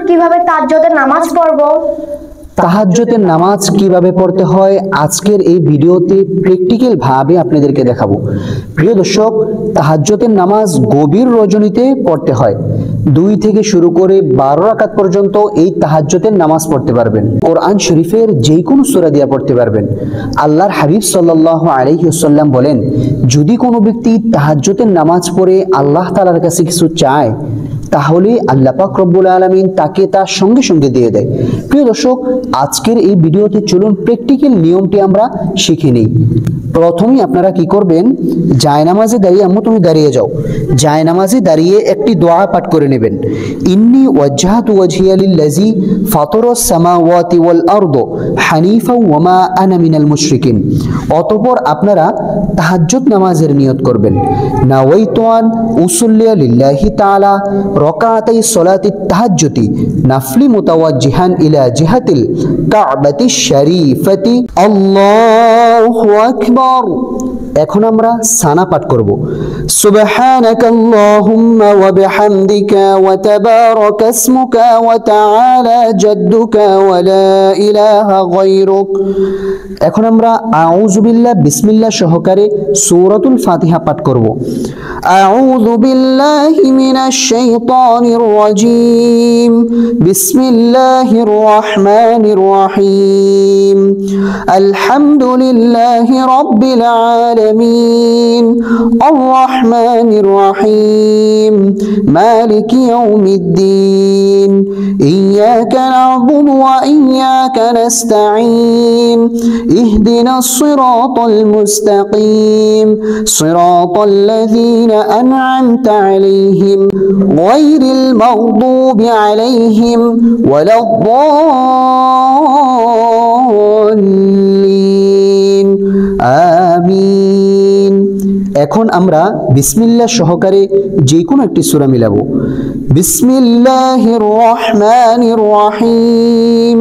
কিভাবে তাহাজ্জুদের নামাজ পড়ব? তাহাজ্জুদের নামাজ কিভাবে পড়তে হয় আজকের এই ভিডিওতে প্র্যাকটিক্যাল ভাবে আপনাদেরকে দেখাবো। প্রিয় দর্শক, তাহাজ্জুদের নামাজ গভীর রজনীতে পড়তে হয়। 2 থেকে শুরু করে 12 রাকাত পর্যন্ত এই তাহাজ্জুদের নামাজ পড়তে পারবেন। কোরআন শরীফের যে কোনো সূরা দিয়ে পড়তে পারবেন। আল্লাহর হাবিব সাল্লাল্লাহু আলাইহি ওয়াসাল্লাম বলেন, যদি কোনো ব্যক্তি তাহাজ্জুদের নামাজ পড়ে আল্লাহ তাআলার কাছে কিছু চায়, তাহলে আল্লাহ পাক রব্বুল আলামিন তাকে তার সঙ্গে সঙ্গে দিয়ে দেয়। প্রিয় দর্শক, আজকের এই ভিডিওতে চলুন প্র্যাকটিক্যাল নিয়মটি আমরা শিখে নিই। প্রথমেই আপনারা কি করবেন, জায়নামাজে দাঁড়িয়ে, আম্মু তুমি দাঁড়িয়ে যাও, জায়নামাজে দাঁড়িয়ে একটি দোয়া পাঠ করে নেবেন। ইন্নী ওয়াজ্জাহতু ওয়াজহিয়া লিল্লাযী ফাতারাস সামাওয়াতি ওয়াল আরদ হানিফা ওয়া মা আনা মিনাল মুশরিকিন। অতঃপর আপনারা তাহাজ্জুদ নামাজের নিয়ত করবেন। নাওয়াইতু আন উসাল্লিয়া লিল্লাহি তাআলা রাকাতাই সলাতিত তাহাজ্জুদি নাফলি মুতাওয়াজ্জিহান ইলা জিহাতিল কাবাতিশ শরীফাতি আল্লাহু আকবার। এখন আমরা সানা পাঠ করব। সুবহানাকাল্লাহুম্মা ওয়া বিহামদিকা ওয়া তাবারাকা ইসমুকা ওয়া তাআলা জাদ্দুকা ওয়া লা ইলাহা গায়রুক। এখন আমরা আউযু বিল্লাহ বিসমিল্লাহ সহকারে সূরাতুল ফাতিহা পাঠ করব। আউযু বিল্লাহি মিনাশ শাইতানির রাজীম। বিসমিল্লাহির রহমানির রহিম। আলহামদুলিল্লাহি রাব্বিল আলামিন আর-রাহমানির রহিম মালিকি ইয়াউমিদ্দিন ইয়্যাকা না'বুদু ওয়া ইয়্যাকা নাস্তাঈন ইহদিনাস সিরাতাল মুস্তাকিম সিরাতাল লাযীনা আন'আমতা আলাইহিম গায়রিল মাগদুবি আলাইহিম ওয়ালাদ-দাল্লিন আমিন। এখন আমরা বিসমিল্লাহ সহকারে যে কোনো একটি সূরা মিলাবো। বিসমিল্লাহির রহমানির রহিম।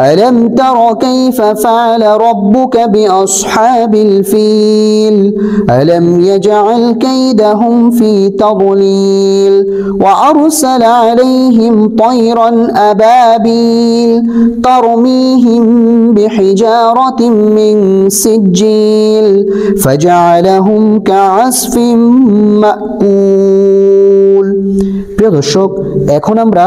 আলাম তারা কাইফা ফাআলা রাব্বুকা বিআসহাবিল ফিল আলাম ইয়াজআল কাইদাহুম ফি তাদলিল ওয়া আরসালা আলাইহিম তায়রান আবাবিল তারমিহিম বিহিজারাতিন মিন সিজ্জিল ফাজআলাহুম কাআসফিন মাকুল। প্রিয় দর্শক, এখন আমরা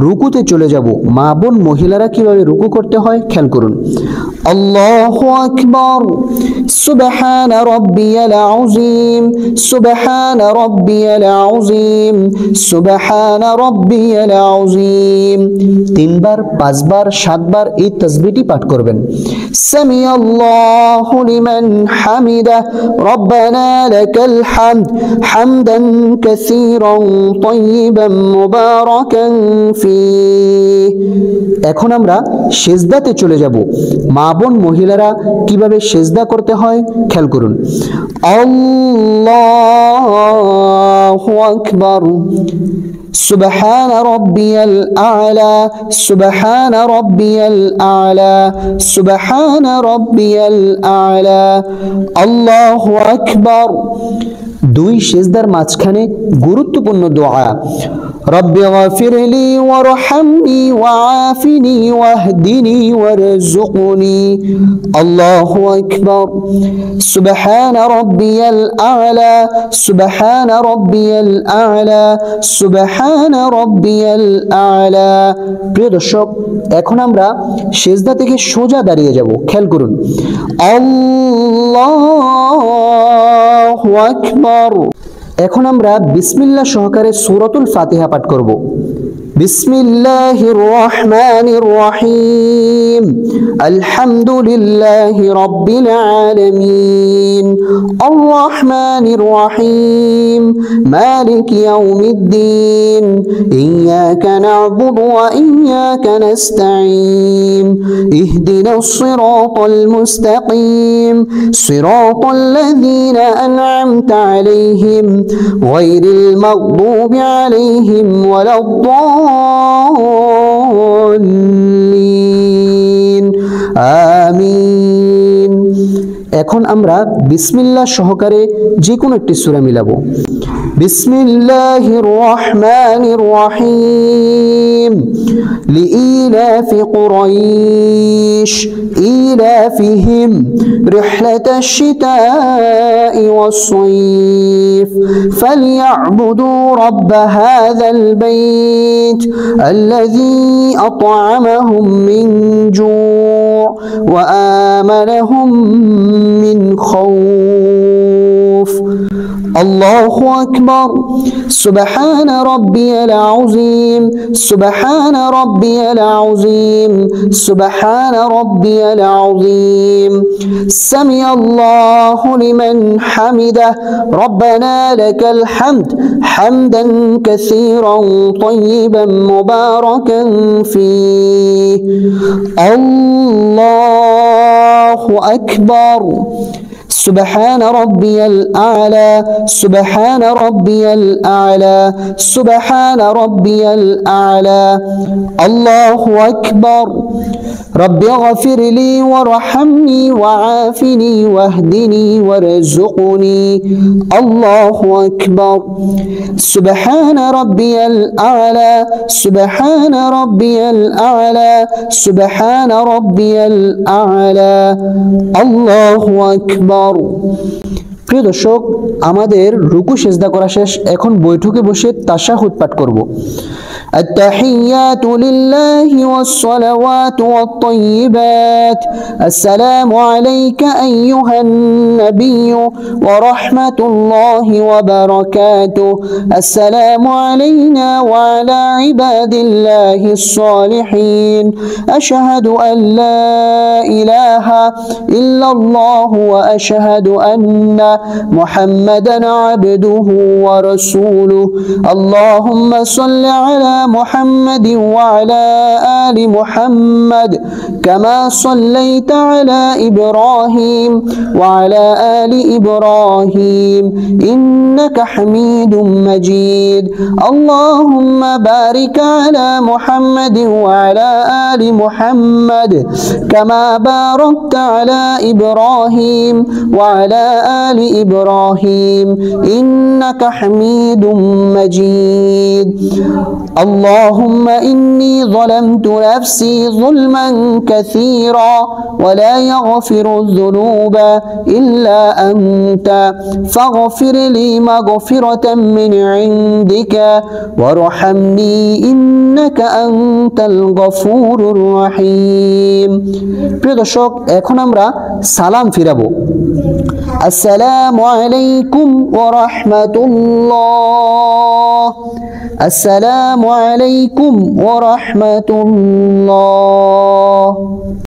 রুকুতে চলে যাব। মা বোন মহিলারা কিভাবে রুকু করতে হয় খেয়াল করুন। আল্লাহু আকবার। সুবহানা রাব্বিয়াল আযীম। সুবহানা রাব্বিয়াল আযীম। সুবহানা রাব্বিয়াল আযীম। 3 বার, 5 বার, 7 বার এই তাসবিহটি পাঠ করবেন। সামিআল্লাহু লিমান হামিদা রব্বানা লাকাল হামদ হামদান কাসীরান তাইয়িবান মুবারাকান ফীহ। এখন আমরা সিজদাতে চলে যাব। মা বোন মহিলারা কিভাবে সিজদা করতে হয় খেয়াল করুন। আল্লাহু আকবার। سبحان ربي الأعلى سبحان ربي الأعلى سبحان ربي الأعلى الله أكبر। 2 সিজদার মাঝখানে গুরুত্বপূর্ণ দোয়া। رب اغفر لي وارحمني وعافني واهدني وارزقني الله أكبر سبحان ربي الأعلى سبحان ربي الأعلى سبحان ربي الأعلى। প্রিয় দর্শক, এখন আমরা সিজদা থেকে সোজা দাঁড়িয়ে যাব। খেয়াল করুন। আল্লাহু আকবার। এখন আমরা বিসমিল্লাহ সহকারে সূরাতুল ফাতিহা পাঠ করব। বিসমিল্লাহির রহমানির রহিম। আলহামদুলিল্লাহি রাব্বিল আলামিন আর-রাহমানির রহিম মালিকি ইয়াউমিদ্দিন ইয়্যাকা না'বুদু ওয়া ইয়্যাকা নাস্তাঈন ইহদিনাস সিরাতাল মুস্তাকিম সিরাতাল লাযীনা আন'আমতা আলাইহিম গায়রিল মাগদুবি আলাইহিম ওয়ালাদ-দাল্লিন আমিন। এখন আমরা বিসমিল্লাহ সহকারে যে কোনো একটি সূরা মিলাবো। বিসমিল্লাহির রহমানির রহিম। لإيلاف قريش إيلافهم رحلة الشتاء والصيف فليعبدوا رب هذا البيت الذي أطعمهم من جوع وآمنهم من خوف. الله أكبر. سبحان ربي العظيم سبحان ربي العظيم سبحان ربي العظيم. سمع الله لمن حمده ربنا لك الحمد حمدا كثيرا طيبا مباركا فيه. الله أكبر. سبحان ربي الأعلى سبحان ربي الأعلى سبحان ربي الأعلى. الله أكبر. رب اغفر لي وارحمني وعافني واهدني وارزقني. الله أكبر. سبحان ربي الأعلى سبحان ربي الأعلى سبحان ربي الأعلى. الله أكبر. প্রিয় দর্শক, আমাদের রুকু সিজদা করা শেষ। এখন বৈঠকে বসে তাশাহুদ পাঠ করব। التحيات لله والصلوات والطيبات. السلام عليك أيها النبي ورحمة الله وبركاته. السلام علينا وعلى عباد الله الصالحين. أشهد أن لا إله إلا الله وأشهد أن محمدا عبده ورسوله. اللهم صل على محمد وعلى آل محمد كما صليت على إبراهيم وعلى آل إبراهيم إنك حميد مجيد. اللهم بارك على محمد وعلى آل محمد كما باركت على إبراهيم وعلى آل إبراهيم إنك حميد مجيد. اللهم إني ظلمت نفسي ظلما كثيرا ولا يغفر الذنوب إلا أنت فاغفر لي مغفرة من عندك وارحمني إنك أنت الغفور الرحيم. প্রিয় দর্শক, এখন আমরা সালাম ফিরাবো। আসসালামু আলাইকুম ওয়া রাহমাতুল্লাহ। আসসালামু আলাইকুম ওয়া রাহমাতুল্লাহ।